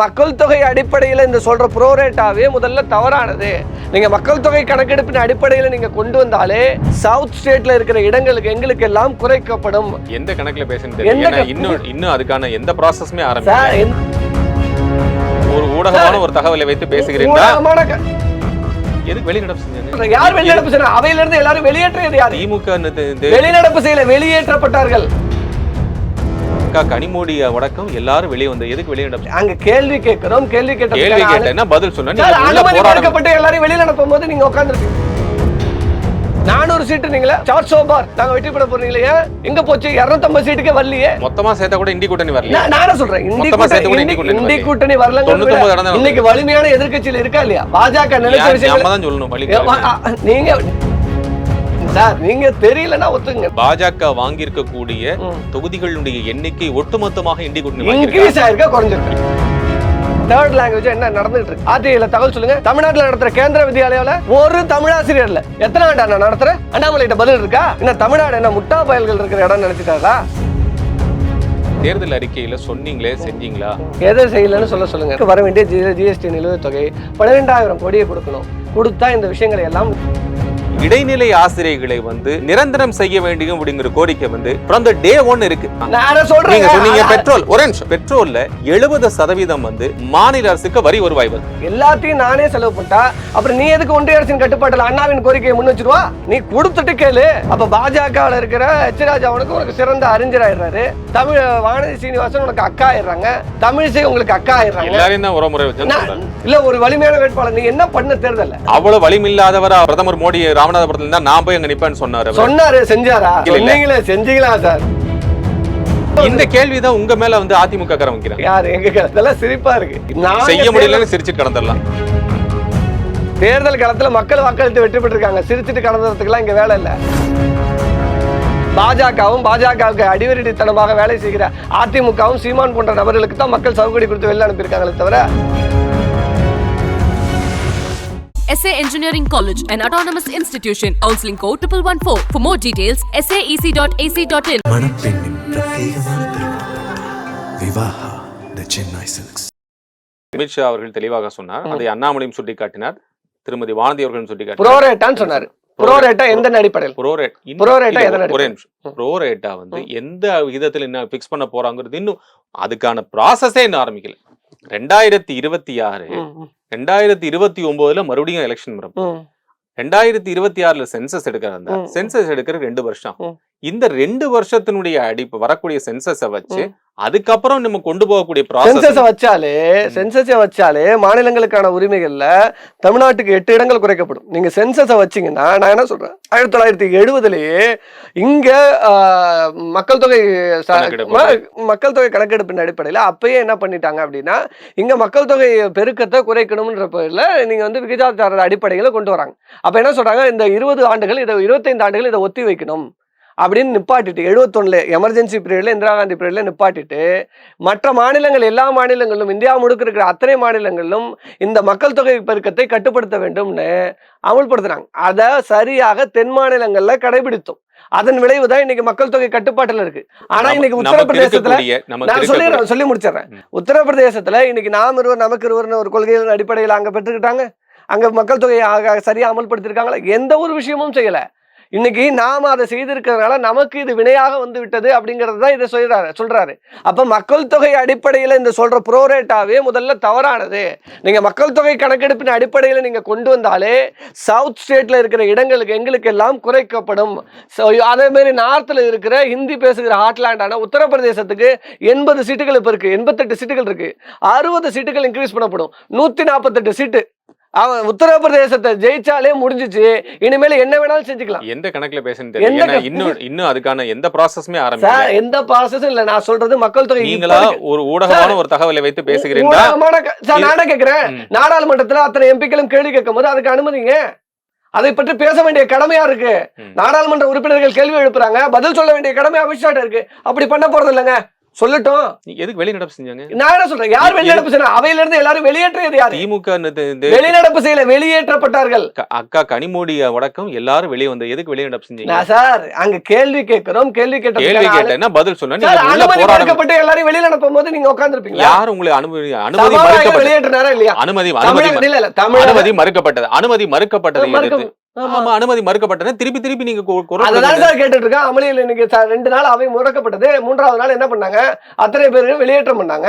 மக்கள் தொகை அடிப்படையில் இந்த சொல்ற ப்ரோரேட்டாவே முதல்ல தவறானது. நீங்க மக்கள் தொகை கணக்கெடுப்பின் அடிப்படையில் நீங்க கொண்டு வந்தாலே சவுத் ஸ்டேட்ல இருக்கிற இடங்களுக்கு எங்களுக்கு எல்லாம் குறைக்கப்படும். எந்த கணக்குல பேசுறது இன்னும் அதுக்கான எந்த ப்ராசஸ்மே ஆரம்பிக்கல. ஒரு ஊடகமான ஒரு தகவலை வைத்து பேசுகிறீங்களா? எதுக்கு வெளிநடப்பு செஞ்சாங்க? யார் வெளிநடப்பு செய்யணும்? அவையில இருந்து எல்லாரும் வெளியேற்றியது யார்? திமுக வெளிநடப்பு செய்யல, வெளியேற்றப்பட்டார்கள். கனிமொழி அடக்கம் எல்லாரும் வெளியே வந்து எதுக்கு வெளிநடப்பு? அங்க கேள்வி கேட்கிறோம், கேள்வி கேட்டா பதில் சொன்னா எல்லாரும் வெளியில அனுப்பும் போது நீங்க உட்கார்ந்து 400 சீட்டு நீங்களே சார் சோபார் நாங்க வெற்றி பெற போறீங்களே, எங்க போச்சு? 250 சீட்டுக்கே வரலையே. மொத்தமா சேர்த்தா கூட இந்தி கூட்டணி வரல. நான் சொல்றேன் இந்தி கூட்டணி வரலங்க. இன்னைக்கு வலிமையான எதிர்க்கட்சியில இருக்கா இல்லையா? பாஜக நினைச்ச விஷயம் சொல்லணும். நீங்க சார் நீங்க தெரியலன்னா ஒத்துங்க. பாஜக வாங்கி இருக்கக்கூடிய தொகுதிகளுடைய எண்ணிக்கை ஒட்டுமொத்தமாக இந்தி கூட்டணி இன்கிரீஸ் ஆயிருக்கா குறைஞ்சிருக்கு? தேர்ட் லாங்குவேஜ் என்ன நடந்துட்டு இருக்கு? ஆர்டிஐல தகவல் சொல்லுங்க. தமிழ்நாட்டில் நடத்துற கேந்திர வித்யாலயால ஒரு தமிழாசிரியர் இல்ல. எத்தனை ஆண்டா நான் நடத்துறேன்? அண்ணாமலைகிட்ட பதில் இருக்கா? என்ன தமிழ்நாடு என்ன முட்டா பயல்கள் இருக்கிற இடம் நினைச்சிட்டாரா? தேர்தல் அறிக்கையில சொன்னீங்களே, செஞ்சீங்களா? எதை செய்யலன்னு சொல்லுங்க. வர வேண்டிய ஜிஎஸ்டி நிலுவைத் தொகை 12,000 கோடியை கொடுக்கணும். கொடுத்தா இந்த விஷயங்களை எல்லாம் இடைநிலை ஆசிரியர்களை வந்து நிரந்தரம் செய்ய வேண்டும் அப்படிங்கிற கோரிக்கை வந்து from the day one இருக்கு. நீங்க சொன்னீங்க பெட்ரோல் ஒரு நிமிஷம், பெட்ரோல்ல 70% வந்து மாநில அரசுக்கு வரி வருவாய் வருது. எல்லாத்தையும் நானே செலவு பண்ணிட்டா அப்புறம் நீ எதுக்கு ஒன்றிய அரசின் கட்டுப்பாட்டுல அண்ணாவின் கோரிக்கையை முன் வச்சிருவா? நீ கொடுத்துட்டு கேளு. அப்ப பாஜகவில் இருக்கிற எச் ராஜா உனக்கு சிறந்த அறிஞர் ஆயிடுறாரு. தமிழ் வானதி சீனிவாசன் உனக்கு அக்கா ஆயிடுறாங்க. தமிழிசை உங்களுக்கு அக்கா ஆயிடுறாங்க. எல்லாரையும் தான் உறமுறை வச்சு இல்ல ஒரு வலிமையான வேட்பாளர் நீ என்ன பண்ண தேர்தல்? அவ்வளவு வலிமில்லாதவரா பிரதமர் மோடி ராமநாதபுரத்துல இருந்தா நான் போய் அங்க நிப்பேன்னு சொன்னாரு. செஞ்சாரா? நீங்களே செஞ்சீங்களா சார்? இந்த கேள்விதான் உங்க மேல வந்து அதிமுக காரங்க வைக்கிறாங்க. யார் எங்க? இதெல்லாம் சிரிப்பா இருக்கு. செய்ய முடியலன்னு சிரிச்சு கடந்துடலாம். தேர்தல் காலத்துல மக்கள் வாக்களித்து வெற்றி பெற்றிருக்காங்க. சிரிச்சிட்டு கடந்துறதுக்குலாம் இங்க வேலை இல்ல. பாஜகவும் பாஜகவுக்கு அடிவருடித்தனமாக வேலை செய்கிற அதிமுகவும் சீமான் போன்ற நபர்களுக்கு தான் மக்கள் சவுக்கடி கொடுத்து வெளில அனுப்பியிருக்காங்களே தவிர. SA Engineering College, an autonomous institution. Counseling code 1114. For more details, saec.ac.in. மணப்பெண்ணின் பிரத்யேகமான திருமணம் விவாஹா தி சென்னை சில்க்ஸ். அமித்ஷா அவர்கள் தெளிவாக சொன்னார். அதை அண்ணாமலையும் சுட்டிக்காட்டினார். திருமதி வானதி அவர்களும் சுட்டிக்காட்டினார். ப்ரோரேட்டான்னு சொன்னார். ப்ரோரேட்டா எந்த அடிப்படையில்? ப்ரோரேட்டா வந்து எந்த விதத்துல என்ன பிக்ஸ் பண்ண போறாங்கிறது இன்னும் அதுக்கான ப்ராசஸே இன்னும் ஆரம்பிக்கல. 2026 2029 மறுபடியும் எலெக்ஷன் வரும். 2026 சென்சஸ் எடுக்கிறாங்க. சென்சஸ் எடுக்கிற 2 வருஷம். இந்த 2 வருஷத்தினுடைய வரக்கூடிய சென்சஸை வச்சு அதுக்கப்புறம் நம்ம கொண்டு போகக்கூடிய சென்சஸை வச்சாலே மாநிலங்களுக்கான உரிமைகள்ல தமிழ்நாட்டுக்கு 8 இடங்கள் குறைக்கப்படும். நீங்க சென்சஸை வச்சீங்கன்னா நான் என்ன சொல்றேன், 1970 இங்க மக்கள் தொகை கணக்கெடுப்பின் அடிப்படையில அப்பயே என்ன பண்ணிட்டாங்க அப்படின்னா, இங்க மக்கள் தொகை பெருக்கத்தை குறைக்கணும்ன்ற பேர்ல நீங்க வந்து விகிதாச்சார அடிப்படையில கொண்டு வராங்க. அப்ப என்ன சொல்றாங்க, இந்த 20 ஆண்டுகள் இதை 25 ஆண்டுகள் இதை ஒத்தி வைக்கணும் அப்படின்னு நிப்பாட்டிட்டு 71 எமர்ஜென்சி பீரியட்ல இந்திரா காந்தி பீரியட்ல நிப்பாட்டிட்டு மற்ற மாநிலங்கள் எல்லா மாநிலங்களிலும் இந்தியா முழுக்க இருக்கிற அத்தனை மாநிலங்களிலும் இந்த மக்கள் தொகை பெருக்கத்தை கட்டுப்படுத்த வேண்டும்னு அமுல்படுத்துறாங்க. அதை சரியாக தென் மாநிலங்கள்ல கடைபிடித்தோம். அதன் விளைவுதான் இன்னைக்கு மக்கள் தொகை கட்டுப்பாட்டுல இருக்கு. ஆனா இன்னைக்கு உத்தரப்பிரதேசத்துல நான் சொல்லி முடிச்சிடறேன். உத்தரப்பிரதேசத்துல இன்னைக்கு நாம் இருவர் நமக்கு இருவர்னு ஒரு கொள்கையின் அடிப்படையில் அங்க பெற்றுக்கிட்டாங்க. அங்க மக்கள் தொகையை சரியா அமல்படுத்திருக்காங்களா? எந்த ஒரு விஷயமும் செய்யல. இன்னைக்கு நாம அதை செய்திருக்கிறதுனால நமக்கு இது வினையாக வந்து விட்டது அப்படிங்கறதுதான் இதை சொல்றாரு. அப்ப மக்கள் தொகை அடிப்படையில இந்த சொல்ற ப்ரோரேட்டாவே முதல்ல தவறானது. நீங்க மக்கள் தொகை கணக்கெடுப்பின் அடிப்படையில நீங்க கொண்டு வந்தாலே சவுத் ஸ்டேட்ல இருக்கிற இடங்களுக்கு எங்களுக்கு எல்லாம் குறைக்கப்படும். அதே மாதிரி நார்த்ல இருக்கிற ஹிந்தி பேசுகிற ஹாட்லாண்டான உத்தரப்பிரதேசத்துக்கு 80 சீட்டுகள் இப்ப இருக்கு, 88 சீட்டுகள் இருக்கு. 60 சீட்டுகள் இன்க்ரீஸ் பண்ணப்படும். 148 சீட்டு. அவன் உத்தரப்பிரதேசத்தை ஜெயிச்சாலே முடிஞ்சிச்சு. இனிமேல என்ன வேணாலும் செஞ்சுக்கலாம். எந்த கணக்குல பேசுறது இன்னும் அதுக்கான எந்த ப்ராசஸ்மே ஆரம்பிக்கல. எந்த ப்ராசஸும் இல்ல. நான் சொல்றது மக்கள் தொகை. நீங்களா ஒரு ஊடகமான ஒரு தகவலை வைத்து பேசுகிறீங்களா? நானே கேட்கிறேன். நாடாளுமன்றத்துல அத்தனை எம்பிக்களும் கேள்வி கேட்கும் போது அதுக்கு அனுமதிங்க. அதை பற்றி பேச வேண்டிய கடமையா இருக்கு. நாடாளுமன்ற உறுப்பினர்கள் கேள்வி எழுப்புறாங்க, பதில் சொல்ல வேண்டிய கடமை அமித்ஷா இருக்கு. அப்படி பண்ண போறது இல்லைங்க. சொல்லட்டும். நீங்க எதுக்கு வெளிநடப்பு செஞ்சாங்க? நான் என்ன சொல்றேன், யார் வெளிநடப்பு செய்யணும்? அவையில இருந்து எல்லாரும் வெளியேற்றியது யாரு? திமுக வெளிநடப்பு செய்யல, வெளியேற்றப்பட்டார்கள். அக்கா கனிமொழி அடக்கம் எல்லாரும் வெளியே வந்து எதுக்கு வெளிநடப்பு செஞ்சீங்க? சார் அங்க கேள்வி கேட்கிறோம், கேள்வி கேட்டேன்னா பதில் சொன்னா அனுமதி மறுக்கப்பட்டு எல்லாரும் வெளியில அனுப்பும் போது நீங்க உட்கார்ந்துருப்பீங்க. யார் உங்களுக்கு அனுமதி வெளியேற்றினாரா இல்லையா? அனுமதி மறுக்கப்பட்டது. அனுமதி மறுக்கப்பட்டது. ஆமா, அனுமதி மறுக்கப்பட்டது. திருப்பி நீங்க கேட்டுட்டு இருக்கேன். அமளியில் இன்னைக்கு 2 நாள் அவை முடக்கப்பட்டது. 3வது நாள் என்ன பண்ணாங்க? அத்தனை பேரு வெளியேற்றம் பண்ணாங்க.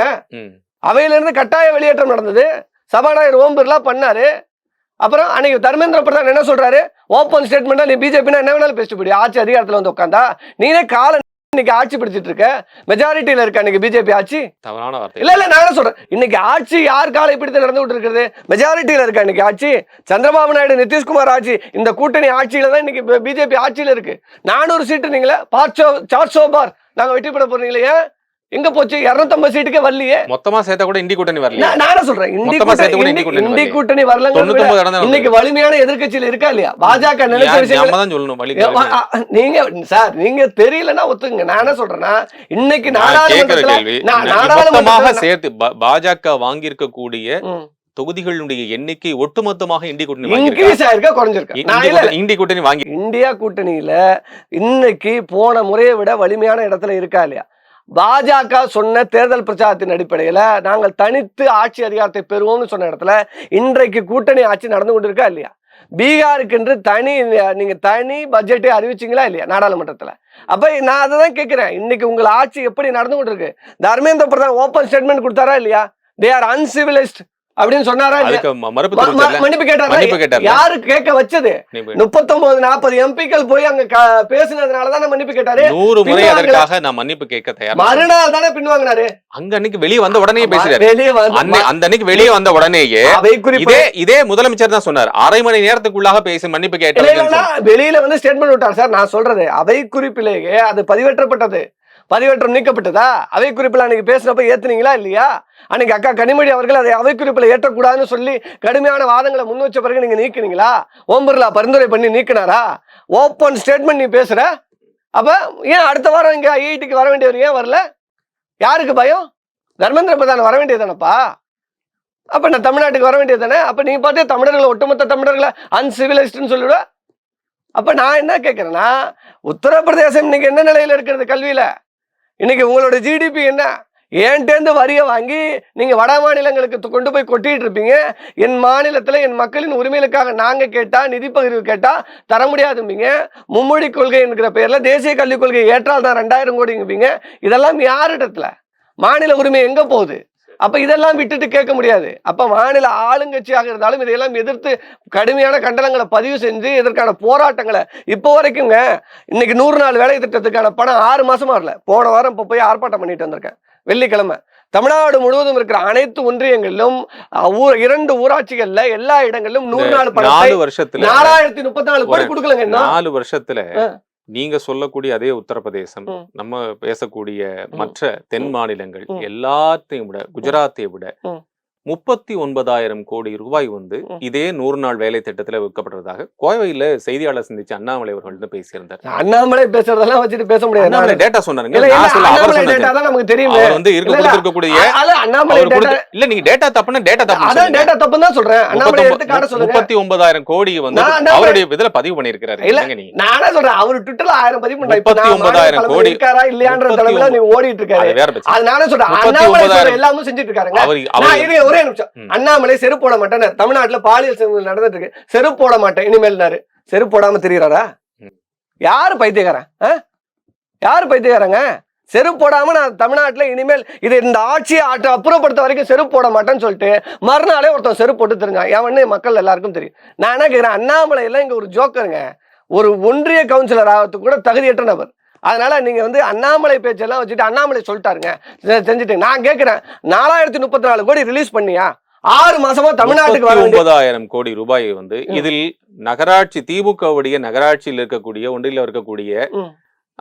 அவையில இருந்து கட்டாய வெளியேற்றம் நடந்தது. சபாநாயகர் ஓம் பிர்லா பண்ணாரு. அப்புறம் அன்னைக்கு தர்மேந்திர பிரதான் என்ன சொல்றாரு? ஓப்பன் ஸ்டேட்மெண்டா நீ பிஜேபி என்ன வேணாலும் பேசிட்டு போய் ஆட்சி அதிகாரத்துல வந்து உட்காந்தா நீனே கால இன்னைக்கு ஆட்சி பிடிச்சிட்டு இருக்க. மெஜாரிட்டியில இருக்க இன்னைக்கு பிஜேபி ஆட்சி. தவறான வார்த்தை. இல்ல நான் என்ன சொல்றேன், இன்னைக்கு ஆட்சி யார் காலை பிடித்து நடந்துகிட்டு இருக்கிறது? மெஜாரிட்டியில இருக்க இன்னைக்கு ஆட்சி. சந்திரபாபு நாயுடு நிதிஷ்குமார் ஆட்சி, இந்த கூட்டணி ஆட்சியில தான் இன்னைக்கு பிஜேபி ஆட்சியில இருக்கு. 400 சீட்டு நீங்களே 400 பார் நாங்க வெற்றி பெற போறீங்களே, எங்க போச்சு? 250 சீட்டுக்கே வரலையே. மொத்தமா சேர்த்தா கூட இண்டி கூட்டணி வரல. நான் சொல்றேன் இண்டி கூட்டணி வரலங்க. இன்னைக்கு வலிமையான எதிர்க்கட்சியில இருக்கா இல்லையா? பாஜக நினைச்ச விஷயம் நீங்க சார் நீங்க தெரியலன்னா ஒத்துங்க. நான் என்ன சொல்றேன்னா இன்னைக்கு நாடாளுமன்றமாக சேர்த்து பாஜக வாங்கி இருக்க கூடிய தொகுதிகளுடைய எண்ணிக்கை ஒட்டுமொத்தமாக இண்டி கூட்டணி இன்கிரீஸ் ஆயிருக்கா குறைஞ்சிருக்கு. இண்டி கூட்டணி வாங்கி இந்தியா கூட்டணியில இன்னைக்கு போன முறையை விட வலிமையான இடத்துல இருக்கா இல்லையா? பாஜக சொன்ன தேர்தல் பிரச்சாரத்தின் அடிப்படையில நாங்கள் தனித்து ஆட்சி அதிகாரத்தை பெறுவோம்னு சொன்ன இடத்துல இன்றைக்கு கூட்டணி ஆட்சி நடந்து கொண்டிருக்கா இல்லையா? பீகாருக்கு என்று நீங்க தனி பட்ஜெட்டை அறிவிச்சீங்களா இல்லையா நாடாளுமன்றத்துல? அப்ப நான் அதை தான் கேட்கிறேன், இன்னைக்கு உங்கள் ஆட்சி எப்படி நடந்து கொண்டிருக்கு? தர்மேந்திர பிரதான் ஓப்பன் ஸ்டேட்மெண்ட் கொடுத்தாரா இல்லையா? தே ஆர் அன்சிவிலைஸ்ட் அப்படின்னு சொன்னாரா? மன்னிப்பு கேட்டாரா? யாரு கேட்க வச்சது? 39-40 எம்பிக்கள் போய் அங்க பேசினதுனாலதான் மன்னிப்பு கேட்டாரு. 100 முறை அதற்காக நான் மன்னிப்பு கேட்க தயார். மறுநாள் தானே பின்வாங்கினாரு. அங்க அன்னைக்கு வெளியே வந்த உடனே பேசுறாரு. அந்த அன்னைக்கு வெளியே வந்த உடனேயே இதே முதலமைச்சர் தான் சொன்னார், அரை மணி நேரத்துக்குள்ளாக பேசி மன்னிப்பு கேட்டார். வெளியில வந்து ஸ்டேட்மெண்ட் விட்டார். சார் நான் சொல்றது அவை குறிப்பிலேயே அது பதிவேற்றப்பட்டது. பதிவேற்றம் நீக்கப்பட்டதா? அவை குறிப்பில் அன்னைக்கு பேசினப்ப ஏத்துனீங்களா இல்லையா? அன்னைக்கு அக்கா கனிமொழி அவர்கள் அதை அவை குறிப்பில் ஏற்றக்கூடாதுன்னு சொல்லி கடுமையான வாதங்களை முன் வச்ச பிறகு நீங்க நீக்கினீங்களா? ஓம் பிர்லா பரிந்துரை பண்ணி நீக்கினாரா? ஓப்பன் ஸ்டேட்மெண்ட் நீ பேசுற. அப்ப ஏன் அடுத்த வாரம் இங்க ஐஐடிக்கு வர வேண்டியவர் ஏன் வரல? யாருக்கு பயம்? தர்மேந்திர பிரதான் வர வேண்டியதானப்பா. அப்ப நான் தமிழ்நாட்டுக்கு வர வேண்டியது தானே? அப்ப நீங்க பார்த்து தமிழர்களை ஒட்டுமொத்த தமிழர்களை அன்சிவிலைஸ்ட்னு சொல்லிவிட. அப்ப நான் என்ன கேட்கிறேன்னா, உத்தரப்பிரதேசம் இன்னைக்கு என்ன நிலையில இருக்கிறது கல்வியில? இன்னைக்கு உங்களோட ஜிடிபி என்ன? ஏன்டேந்து வரிய வாங்கி நீங்க வட மாநிலங்களுக்கு கொண்டு போய் கொட்டிட்டு இருப்பீங்க. என் மாநிலத்துல என் மக்களின் உரிமைகளுக்காக நாங்க கேட்டா, நிதி பகிர்வு கேட்டா தர முடியாதும்பீங்க. மும்மொழி கொள்கை என்கிற பேர்ல தேசிய கல்விக் கொள்கை ஏற்றால் தான் 2000 கோடிங்குவீங்க. இதெல்லாம் யாரிடத்துல? மாநில உரிமை எங்க போகுது? அப்ப இதெல்லாம் விட்டுட்டு கேட்க முடியாது. அப்ப மாநில ஆளுங்கட்சியாக இருந்தாலும் இதையெல்லாம் எதிர்த்து கடுமையான கண்டனங்களை பதிவு செஞ்சு இதற்கான போராட்டங்களை இப்போ வரைக்குங்க. இன்னைக்கு 100 நாள் வேலை திட்டத்துக்கான பணம் 6 மாசமா வரல. போன வாரம் இப்ப போய் ஆர்ப்பாட்டம் பண்ணிட்டு வந்திருக்கேன். வெள்ளிக்கிழமை தமிழ்நாடு முழுவதும் இருக்கிற அனைத்து ஒன்றியங்களிலும் 2 ஊராட்சிகள்ல எல்லா இடங்களிலும் 100 நாள் பணம் 4 வருஷத்துல 4034 கோடி கொடுக்கலங்க. 4 வருஷத்துல நீங்க சொல்லக்கூடிய அதே உத்தரப்பிரதேசம், நம்ம பேசக்கூடிய மற்ற தென் மாநிலங்கள் எல்லாத்தையும் விட, குஜராத்தை விட 39,000 கோடி ரூபாய் வந்து இதே 100 நாள் வேலை திட்டத்துல விற்கப்படுறதாக கோவையில செய்தியாளர் சந்திச்சு அண்ணாமலை அவர்கள் பேசியிருந்தார். அண்ணாமலை பேசுறதெல்லாம் வச்சுட்டு பேச முடியாது. டேட்டா சொன்னாருங்க. நமக்கு தெரியும் அவர் வந்து இருக்கக்கூடிய இல்ல நீங்க டேட்டா தப்புன்னா டேட்டா தப்பு தான் சொல்றேன். 39,000 கோடி வந்து அவருடைய இதுல பதிவு பண்ணிருக்காரு. நானே சொல்றேன், அவர் ட்விட்டர்ல 1000 பதிவு பண்ணாரு. 39,000 கோடி இருக்காரா இல்லையான்ற தலைமையில நீ ஓடிட்டு இருக்காரு. அது நானே சொல்றேன், அண்ணாமலை எல்லாமே செஞ்சுட்டு இருக்காருங்க. ஒரே நிமிஷம், அண்ணாமலை செருப்பு போட மாட்டேன். தமிழ்நாட்டுல பாலியல் செயல்கள் நடந்துட்டு இருக்கு. செருப்பு போட மாட்டேன் இனிமேல்னாரு. செருப்பு போடாம தெரியுறாரா? யாரு பைத்தியக்காரன்? யாரு பைத்தியக்காரங்க? செருப்பு போடாம நான் தமிழ்நாட்டுல இனிமேல் இது இந்த ஆட்சியை அப்புறப்படுத்த வரைக்கும் செருப்பு போட மாட்டேன்னு சொல்லிட்டு மறுநாளே ஒருத்தன் செருப்பு போட்டு தெரிஞ்சான். எவன்னு மக்கள் எல்லாருக்கும் தெரியும். நான் என்ன கேட்கிறேன், அண்ணாமலை எல்லாம் இங்க ஒரு ஜோக்கருங்க. ஒரு ஒன்றிய கவுன்சிலர் ஆகிறதுக்கு கூட தகுதியற்ற நபர். அதனால நீங்க வந்து அண்ணாமலை பேச்செல்லாம் வச்சுட்டு அண்ணாமலை சொல்லிட்டாருங்க செஞ்சுட்டு. நான் கேட்கிறேன், 4034 கோடி ரிலீஸ் பண்ணியா? 6 மாசமா தமிழ்நாட்டுக்கு 39,000 கோடி ரூபாய் வந்து இதில் நகராட்சி திமுகவுடைய நகராட்சியில் இருக்கக்கூடிய ஒன்றில் இருக்கக்கூடிய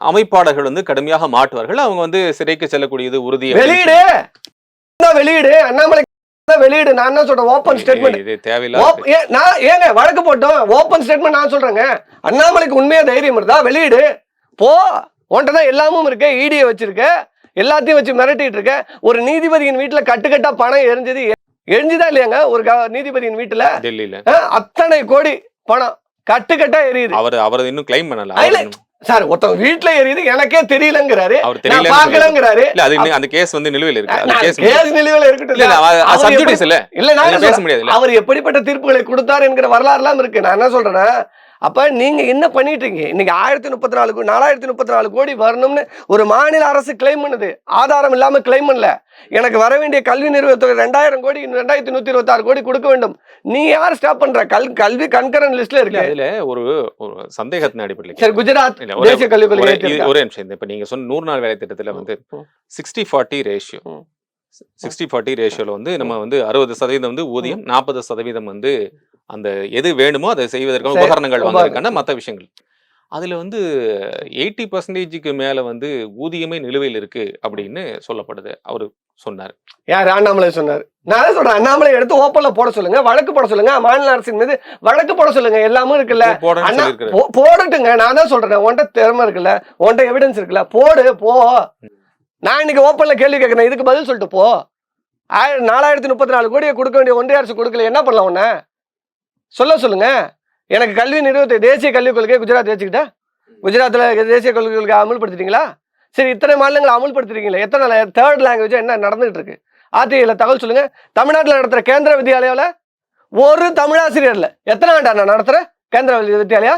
அமைப்பாளர்கள் வந்து கடுமையாக மாட்டுவார்கள். அவங்க வந்து சிறைக்கு செல்லக்கூடியது உறுதி. வெளியீடு அண்ணாமலை வெளியீடு. நான் என்ன சொல்றேன், ஓபன் ஸ்டேட்மெண்ட். இது தேவையில்லை. ஏங்க வழக்கு போட்டோம், ஓபன் ஸ்டேட்மெண்ட் நான் சொல்றேங்க. அண்ணாமலைக்கு உண்மையா தைரியம் இருந்தா வெளியீடு போ. உன்கிட்ட தான் எல்லாமும் இருக்கு, இடியை வச்சிருக்க, எல்லாத்தையும் வச்சு மிரட்டிட்டு இருக்க. ஒரு நீதிபதியின் வீட்டுல கட்டுக்கட்டா பணம் எரிஞ்சுதா இல்லையாங்க? ஒரு நீதிபதியின் வீட்டுல டெல்லியில அத்தனை கோடி பணம் கட்டுக்கட்டா எரியுது. அவர் இன்னும் கிளைம் பண்ணல சார். ஒருத்தவங்க வீட்டுல எரியுது எனக்கே தெரியலங்கிறாரு, அவர் தெரியல பாக்கலங்கிறாரு. இல்ல அது அந்த கேஸ் வந்து நிலுவையில் இருக்கு. அந்த கேஸ் நிலுவையில் இருக்கட்டும். அவர் எப்படிப்பட்ட தீர்ப்புகளை கொடுத்தார் என்கிற வரலாறு எல்லாம் இருக்கு. நான் என்ன சொல்றேன்னா, அப்ப நீங்க என்ன பண்ணிட்டு இருக்கீங்க? இன்னைக்கு 434 கோடி வரணும்னு ஒரு மாநில அரசு கிளைம் பண்ணுது, ஆதாரம் இல்லாம கிளைம் பண்ணல. எனக்கு வர வேண்டிய கல்வி நிறுவனத்துறை 2000 கோடி 2126 கோடி கொடுக்க வேண்டும். நீ யார் ஸ்டாப் பண்ற? கல்வி கன்கரண்ட் லிஸ்ட்ல இருக்கு. இதுல ஒரு சந்தேகத்தின் அடிப்படையில் சரி, குஜராத் தேசிய கல்விக் கொள்கை ஒரே நிமிஷம். இப்ப நீங்க சொன்ன 100 நாள் வேலை திட்டத்துல வந்து 60-40 ரேஷியோ 60-40 ரேஷியோல வந்து நம்ம வந்து 60% வந்து ஊதியம், 40% வந்து அந்த எது வேணுமோ அதை செய்வதற்கான உபகரணங்கள் வாங்குறதுக்கான மற்ற விஷயங்கள். அதுல வந்து 80%க்கு மேல வந்து ஊதியமே நிலுவையில் இருக்கு அப்படின்னு சொல்லப்படுது. அவரு சொன்னார். யார்? அண்ணாமலை சொன்னார். நான் சொல்றேன், அண்ணாமலை எடுத்து ஓப்பன்ல போட சொல்லுங்க, வழக்கு போட சொல்லுங்க, மாநில அரசின் மீது வழக்கு போட சொல்லுங்க. எல்லாமே இருக்குல்ல, போடட்டுங்க. நான் தான் சொல்றேன், உன்கிட்ட திறமை இருக்குல்ல, உன்கிட்ட எவிடன்ஸ் இருக்குல்ல, போடு போ. நான் இன்னைக்கு ஓப்பன்ல கேள்வி கேட்கிறேன், இதுக்கு பதில் சொல்லிட்டு போ. 4034 கோடியை கொடுக்க வேண்டிய ஒன்றிய அரசு கொடுக்கல, என்ன பண்ணலாம்? உன்ன சொல்லுங்க. எனக்கு கல்வி நிறுவனத்தை தேசிய கல்விக் கொள்கையை குஜராத் வச்சுக்கிட்டா, குஜராத்ல தேசிய கல்விக் கொள்கை அமல்படுத்திட்டீங்களா? சரி, இத்தனை மாநிலங்களை அமல்படுத்திருக்கீங்களா? எத்தனை தேர்ட் லாங்குவேஜ் என்ன நடந்துகிட்டு இருக்கு? ஆர்டிஐல தகவல் சொல்லுங்க. தமிழ்நாட்டில் நடத்துற கேந்திர வித்யாலயாவில் ஒரு தமிழாசிரியர்ல எத்தனை ஆண்டா நான் நடத்துறேன் கேந்திர வித்யாலயா?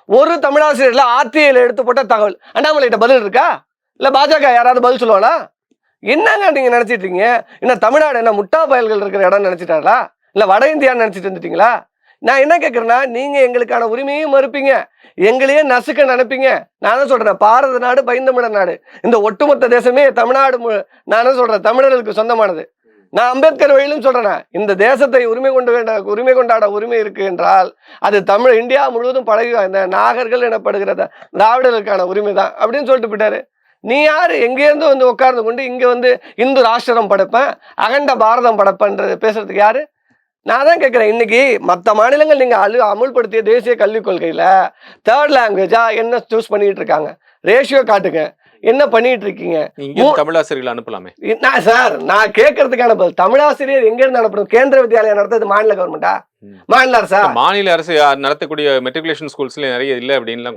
ஒரு தமிழாசிரியர்ல ஆர்டிஐல எடுத்து போட்ட தகவல். அண்ணாமலைகிட்ட பதில் இருக்கா? இல்ல பாஜக யாராவது பதில் சொல்லுவாங்களா? என்னங்க நீங்க நினைச்சிட்டு இருக்கீங்க? என்ன தமிழ்நாடு என்ன முட்டா பயல்கள் இருக்கிற இடம் நினைச்சிட்டாங்களா? இல்ல வட இந்தியான்னு நினைச்சிட்டு இருந்துட்டீங்களா? நான் என்ன கேட்கறேன்னா, நீங்க எங்களுக்கான உரிமையும் மறுப்பீங்க, எங்களையே நசுக்க நினைப்பீங்க. நான் தான் சொல்றேன், பாரத நாடு பைந்தமிழர் நாடு. இந்த ஒட்டுமொத்த தேசமே தமிழ்நாடு, நான் என்ன சொல்றேன், தமிழர்களுக்கு சொந்தமானது. நான் அம்பேத்கர் வழியிலும் சொல்றேன், இந்த தேசத்தை உரிமை கொண்டாட உரிமை இருக்கு என்றால் அது இந்தியா முழுவதும் பழகி இந்த நாகர்கள் எனப்படுகிற திராவிடர்களுக்கான உரிமை தான் அப்படின்னு சொல்லிட்டு போயிட்டாரு. நீ யாரு? எங்கேருந்து வந்து உட்கார்ந்து கொண்டு இங்க வந்து இந்து ராஷ்டிரம் படைப்பேன், அகண்ட பாரதம் படைப்பேன்றது பேசுறதுக்கு யாரு? நான் தான் கேட்கிறேன், இன்னைக்கு மற்ற மாநிலங்கள் நீங்க அமுல்படுத்திய தேசிய கல்விக் கொள்கையில தேர்ட் லாங்குவேஜா என்ன சூஸ் பண்ணிட்டு இருக்காங்க? ரேஷியோ காட்டுங்க, என்ன பண்ணிட்டு இருக்கீங்க? தமிழாசிரியர்கள் அனுப்பலாமே. சார், நான் கேட்கறதுக்கான பதில், தமிழாசிரியர் எங்க இருந்து அனுப்பணும்? கேந்திர வித்யாலயா நடத்துறது மாநில கவர்மெண்டா, மாநில அரசா? மாநில அரசு நடத்தக்கூடிய மெட்ரிகுலேஷன் ஸ்கூல்ஸ்ல நிறைய இல்ல அப்படின்னு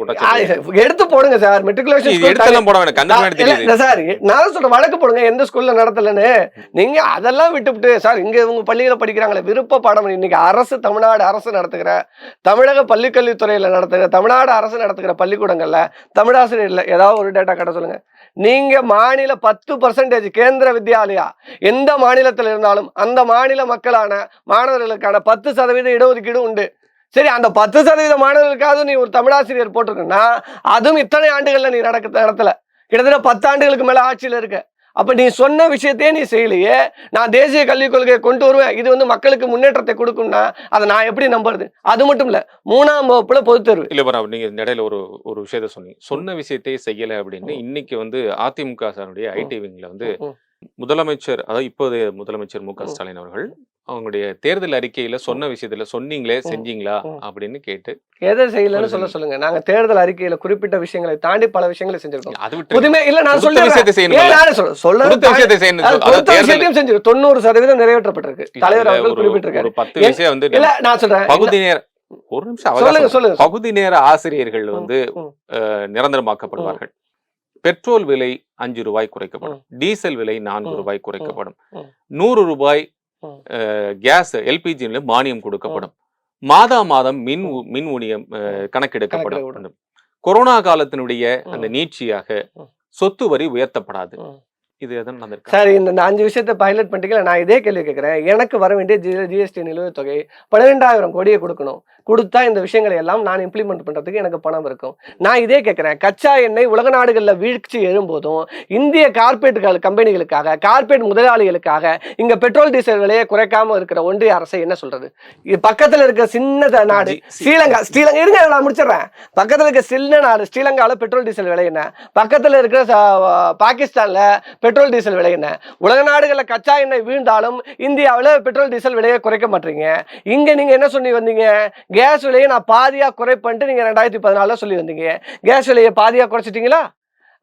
எடுத்து போடுங்க சார். மெட்ரிகுலேஷன் போட வேண்டாம் சார். நான் சொல்றேன், வழக்கு போடுங்க, எந்த ஸ்கூல்ல நடத்தலன்னு. நீங்க அதெல்லாம் விட்டுவிட்டு சார், இங்க உங்க பள்ளியில படிக்கிறாங்களே விருப்ப பாடம், இன்னைக்கு அரசு, தமிழ்நாடு அரசு நடத்துகிற, தமிழக பள்ளிக்கல்வித்துறையில நடத்துகிற, தமிழ்நாடு அரசு நடத்துகிற பள்ளிக்கூடங்கள்ல தமிழாசிரியர்ல ஏதாவது ஒரு டேட்டா காட்ட சொல்லுங்க. நீங்க மாநில 10% கேந்திர வித்யாலயா எந்த மாநிலத்தில் இருந்தாலும் அந்த மாநில மக்களான மாணவர்களுக்கான 10% இடஒதுக்கீடு உண்டு. சரி, அந்த 10% மாணவர்களுக்காவது நீ ஒரு தமிழாசிரியர் போட்டிருக்கா, அதுவும் இத்தனை ஆண்டுகள்ல நீ நடத்தல. கிட்டத்தட்ட 10 ஆண்டுகளுக்கு மேல ஆட்சியில இருக்க. அப்ப நீ சொன்ன விஷயத்தையே நீ செய்யலையே. நான் தேசிய கல்விக் கொள்கையை கொண்டு வருவேன், இது வந்து மக்களுக்கு முன்னேற்றத்தை கொடுக்கும்னா அதை நான் எப்படி நம்புறது? அது மட்டும் இல்ல, 3ஆம் வகுப்புல பொதுத் தேர்வு இல்ல. நீங்க இடையில ஒரு விஷயத்த சொன்னீங்க, சொன்ன விஷயத்தையே செய்யல அப்படின்னு. இன்னைக்கு வந்து அதிமுக சாருடைய ஐடி விங்ல வந்து முதலமைச்சர், அதாவது இப்போது முதலமைச்சர் மு க ஸ்டாலின் அவர்கள் அவங்களுடைய தேர்தல் அறிக்கையில சொன்ன விஷயத்துல சொன்னீங்களே செஞ்சீங்களா அப்படின்னு கேட்டு, எதை செய்யலன்னு சொல்லுங்க. நாங்க தேர்தல் அறிக்கையில குறிப்பிட்ட விஷயங்களை தாண்டி பல விஷயங்களை செஞ்சிருக்கோம். புதுமை இல்ல, நான் சொல்றேன் 90% நிறைவேற்றப்பட்டிருக்கு. தலைவர் அவர்கள் குறிப்பிட்டிருக்காரு. 10 விஷயம் வந்து இல்ல, நான் சொல்றேன், பகுதி நேர ஒரு நிமிஷம் சொல்லுங்க. பகுதி நேர ஆசிரியர்கள் வந்து நிரந்தரமாக்கப்படுவார்கள். பெட்ரோல் விலை 5 ரூபாய் குறைக்கப்படும், டீசல் விலை 4 ரூபாய் குறைக்கப்படும், 100 ரூபாய் கேஸ் எல்பிஜி மானியம் கொடுக்கப்படும், மாதம் மின் ஊதியம் கணக்கெடுக்கப்படும். கொரோனா காலத்தினுடைய அந்த நீட்சியாக சொத்து வரி உயர்த்தப்படாது. இது சார், இந்த 5 விஷயத்தை பைலட் பண்ணிட்டீங்களா? நான் இதே கேள்வி கேட்கிறேன். எனக்கு வர வேண்டிய ஜிஎஸ்டி நிலுவைத் தொகை 12,000 கோடியை கொடுக்கணும். கொடுத்தா இந்த விஷயங்களை எல்லாம் நான் இம்ப்ளிமெண்ட் பண்றதுக்கு எனக்கு பணம் இருக்கும். நான் இதே கேட்கிறேன், கச்சா எண்ணெய் உலக நாடுகள்ல வீழ்ச்சி எழும்போதும் இந்திய கார்பரேட் கம்பெனிகளுக்காக, கார்பரேட் முதலாளிகளுக்காக இங்க பெட்ரோல் டீசல் விலையை குறைக்காம இருக்கிற ஒன்றிய அரசை என்ன சொல்றது? இது பக்கத்துல இருக்க சின்ன நாடு ஸ்ரீலங்கா இருங்க, நான் முடிச்சிடறேன். பக்கத்துல இருக்க சின்ன நாடு ஸ்ரீலங்கால பெட்ரோல் டீசல் விலை என்ன? பக்கத்துல இருக்கிற பாகிஸ்தான்ல பெட்ரோல் டீசல் விலை என்ன? உலக நாடுகளில் கச்சா எண்ணெய் வீழ்ந்தாலும் இந்தியாவில் பெட்ரோல் டீசல் விலையை குறைக்க மாட்டீங்க. இங்க நீங்க என்ன சொல்லி வந்தீங்க? கேஸ் விலையை நான் பாதியா குறைப்பேன்ட்டு நீங்க 2014 சொல்லி வந்தீங்க. கேஸ் விலையை பாதியா குறைச்சிட்டீங்களா?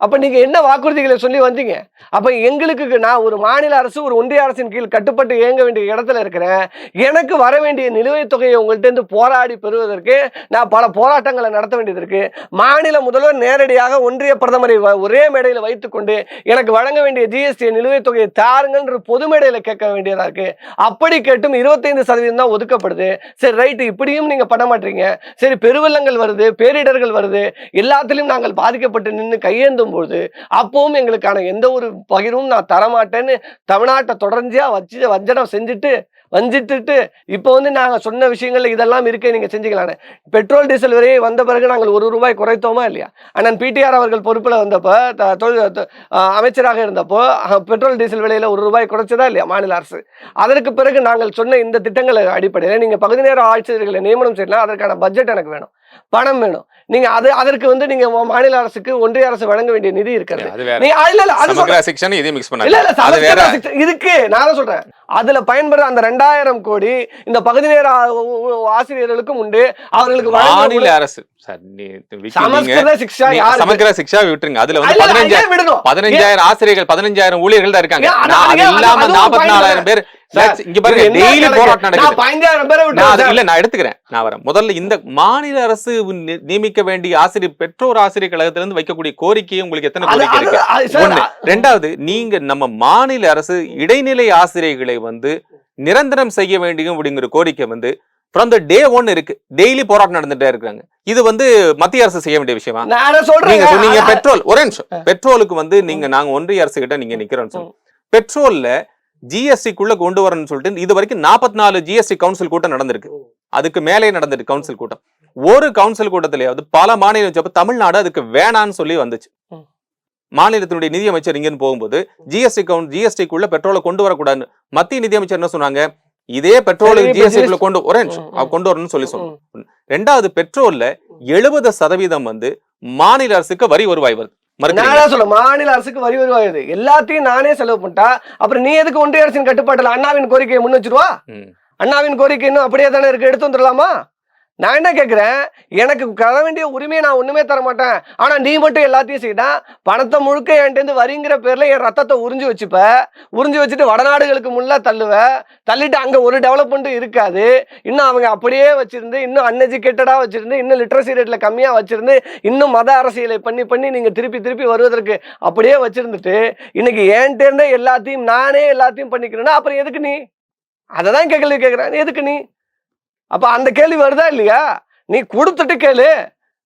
அப்ப நீங்க என்ன வாக்குறுதிகளை சொல்லி வந்தீங்க? அப்ப எங்களுக்கு நான் ஒரு மாநில அரசு ஒரு ஒன்றிய அரசின் கீழ் கட்டுப்பட்டு இயங்க வேண்டிய இடத்துல இருக்கிறேன். எனக்கு வர வேண்டிய நிலுவைத் தொகையை உங்கள்கிட்ட இருந்து போராடி பெறுவதற்கு நான் பல போராட்டங்களை நடத்த வேண்டியது இருக்கு. மாநில முதல்வர் நேரடியாக ஒன்றிய பிரதமரை ஒரே மேடையில் வைத்துக்கொண்டு எனக்கு வழங்க வேண்டிய ஜிஎஸ்டி நிலுவைத் தொகையை தாருங்கன்ற பொது மேடையில கேட்க வேண்டியதா இருக்கு. அப்படி கேட்டும் 25% தான் ஒதுக்கப்படுது. சரி ரைட்டு, இப்படியும் நீங்க பண்ண மாட்டீங்க. சரி பெருவெள்ளங்கள் வருது, பேரிடர்கள் வருது, எல்லாத்திலும் நாங்கள் பாதிக்கப்பட்டு நின்று கையேந்தும் போது அப்பவும் எங்களுக்கான எந்த ஒரு பகிர்வும் நான் தரமாட்டேன்னு தமிழ்நாட்டை தொடர்ச்சியா வஞ்சனம் வஞ்சிட்டு இப்போ நாங்க சொன்ன விஷயங்கள்ல இதெல்லாம் இருக்கே, நீங்க செஞ்சுக்கலான்னு. பெட்ரோல் டீசல் விலையை வந்த பிறகு நாங்கள் ₹1 குறைத்தோமா இல்லையா? அண்ணன் பிடிஆர் அவர்கள் பொறுப்புல வந்தப்போ அமைச்சராக இருந்தப்போ பெட்ரோல் டீசல் விலையில ₹1 குறைச்சதா இல்லையா மாநில அரசு? அதற்கு பிறகு நாங்கள் சொன்ன இந்த திட்டங்கள் அடிப்படையில் நீங்க பகுதி நேர ஆட்சியர்களை நியமனம் செய்யலாம். அதற்கான பட்ஜெட் எனக்கு வேணும், பணம் வேணும். நீங்க அதற்கு நீங்க மாநில அரசுக்கு ஒன்றிய அரசு வழங்க வேண்டிய நிதி இருக்கிறது. இதுக்கு நான் சொல்றேன், அதுல பயன்படுற அந்த 2000 கோடி இந்த பகுதி நேர ஆசிரியர்களுக்கும் உண்டு. அவர்களுக்கு மாநில அரசு சமஸ்கிருத சிக்ஷா விட்டுருங்க. அதுல 15,000 ஆசிரியர்கள் 15,000 ஊழியர்கள் தான் இருக்காங்க. அது இல்லாம 44,000 பேர் இங்க பாருங்க டெய்லி போராட்டம் நடக்குது. 15,000 பேரை இல்ல நான் எடுத்துக்கிறேன், நான் வரேன். முதல்ல இந்த மாநில அரசு நியமிக்க வேண்டிய ஆசிரியர் பெற்றோர் ஆசிரியர் கழகத்துல இருந்து வைக்கக்கூடிய கோரிக்கையை உங்களுக்கு எத்தனை கோரிக்கை இருக்கு? ஒண்ணு. ரெண்டாவது, நீங்க நம்ம மாநில அரசு இடைநிலை ஆசிரியர்களை நிரந்தரம் செய்ய வேண்டும் அப்படிங்கிற கோரிக்கை from the day 1 இருக்கு. டெய்லி போராட்டம் நடந்துட்டே இருக்காங்க. இது மத்திய அரசு செய்ய வேண்டிய விஷயமா? நீங்க சொன்னீங்க பெட்ரோல், ஒரே நிமிஷம், பெட்ரோலுக்கு நாங்க ஒன்றிய அரசு கிட்ட நீங்க நிக்கிறோம்னு சொல்லி பெட்ரோல்ல ஜிஎஸ்டிக்குள்ள கொண்டு வரணும்னு சொல்லிட்டு இது வரைக்கும் 44 ஜிஎஸ்டி கவுன்சில் கூட்டம் நடந்திருக்கு. அதுக்கு மேலே நடந்துட்டு கவுன்சில் கூட்டம். ஒரு கவுன்சில் கூட்டத்திலேயாவது பல மாநிலம் தமிழ்நாடு அதுக்கு வேணான்னு சொல்லி வந்துச்சு. மாநிலத்தினுடைய நிதியமைச்சர் இங்கன்னு போகும்போது ஜிஎஸ்டிக்குள்ள பெட்ரோலை கொண்டு வரக்கூடாதுன்னு மத்திய நிதியமைச்சர் என்ன சொன்னாங்க? இதே பெட்ரோல் ஜிஎஸ்டிக்குள்ள கொண்டு வரணும்னு சொல்லி சொன்னாங்க. ரெண்டாவது, பெட்ரோல்ல 70% மாநில அரசுக்கு வரி வருவாய் வருது. மாநில அரசுக்கு வரி வருவாய் எல்லாத்தையும் நானே செலவு பண்ணிட்டா அப்புறம் நீ எதுக்கு ஒன்றிய அரசின் கட்டுப்பாட்டுல அண்ணாவின் கோரிக்கையை முன் வச்சிருவா? அண்ணாவின் கோரிக்கை இன்னும் அப்படியே தானே இருக்கு, எடுத்து வந்துடலாமா? நான் என்ன கேட்கிறேன், எனக்கு தர வேண்டிய உரிமையை நான் ஒண்ணுமே தர மாட்டேன், ஆனா நீ மட்டும் எல்லாத்தையும் செய்யட்டா பணத்தை முழுக்க என்கிட்ட வரிங்கிற பேர்ல என் ரத்தத்தை உறிஞ்சு வச்சுட்டு வடநாடுகளுக்கு முள்ள தள்ளிட்டு அங்க ஒரு டெவலப்மெண்ட் இருக்காது. இன்னும் அவங்க அப்படியே வச்சிருந்து, இன்னும் அன்எஜுகேட்டடா வச்சிருந்து, இன்னும் லிட்ரஸி ரேட்ல கம்மியா வச்சிருந்து, இன்னும் மத அரசியலை பண்ணி நீங்க திருப்பி வருவதற்கு அப்படியே வச்சிருந்துட்டு இன்னைக்கு என்கிட்ட இருந்த எல்லாத்தையும் நானே எல்லாத்தையும் பண்ணிக்கிறேன்னா அப்புறம் எதுக்கு நீ? அததான் கேட்கிறேன், எதுக்கு நீ? அப்ப அந்த கேள்வி வருதா இல்லையா? நீ கொடுத்துட்டு கேளு.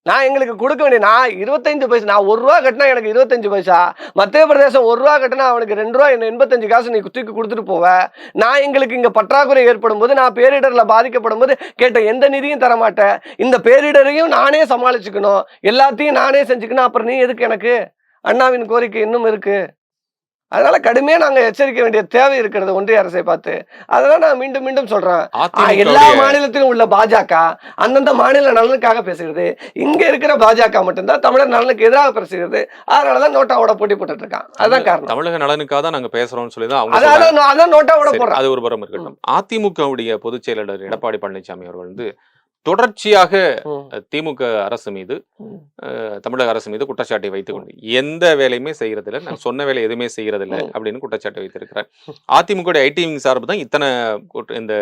நான் எங்களுக்கு கொடுக்க வேண்டிய, நான் 25 பைசா, நான் ₹1 கட்டினா எனக்கு 25 பைசா, மத்திய பிரதேசம் ₹1 கட்டினா அவனுக்கு ₹2 85 காசு நீ தூக்கி கொடுத்துட்டு போவ. நான் எங்களுக்கு இங்க பற்றாக்குறை ஏற்படும் போது, நான் பேரிடர்ல பாதிக்கப்படும் போது கேட்ட எந்த நிதியும் தர மாட்டேன். இந்த பேரிடரையும் நானே சமாளிச்சுக்கணும், எல்லாத்தையும் நானே செஞ்சுக்கணும், அப்புறம் நீ எதுக்கு எனக்கு? அண்ணாவின் கோரிக்கை இன்னும் இருக்கு. அதனால கடுமையா நாங்க எச்சரிக்க வேண்டிய தேவை இருக்கிறது ஒன்றிய அரசை பார்த்து. அதெல்லாம் நான் மீண்டும் சொல்றேன், எல்லா மாநிலத்திலும் உள்ள பாஜக அந்தந்த மாநில நலனுக்காக பேசுகிறது. இங்க இருக்கிற பாஜக மட்டும்தான் தமிழர் நலனுக்கு எதிராக பேசுகிறது. அதனாலதான் நோட்டாவோட போட்டி போட்டுட்டு இருக்கான். அதான் காரணம். தமிழக நலனுக்காக தான் நாங்க பேசுறோம்னு சொல்லிதான் அதான் நோட்டாவோட போடுறோம். அது ஒரு புறம் இருக்கட்டும். அதிமுகவுடைய பொதுச் செயலாளர் எடப்பாடி பழனிசாமி அவர்கள் தொடர்ச்சியாக திமுக அரசு மீது, தமிழக அரசு மீது குற்றச்சாட்டை வைத்துக் கொண்டு எந்த வேலையுமே செய்யறதில்லை, நான் சொன்ன வேலை எதுவுமே செய்யறதில்லை அப்படின்னு குற்றச்சாட்டை வைத்திருக்கிறார். அதிமுக ஐடி விங் சார்பு தான் இத்தனை இந்த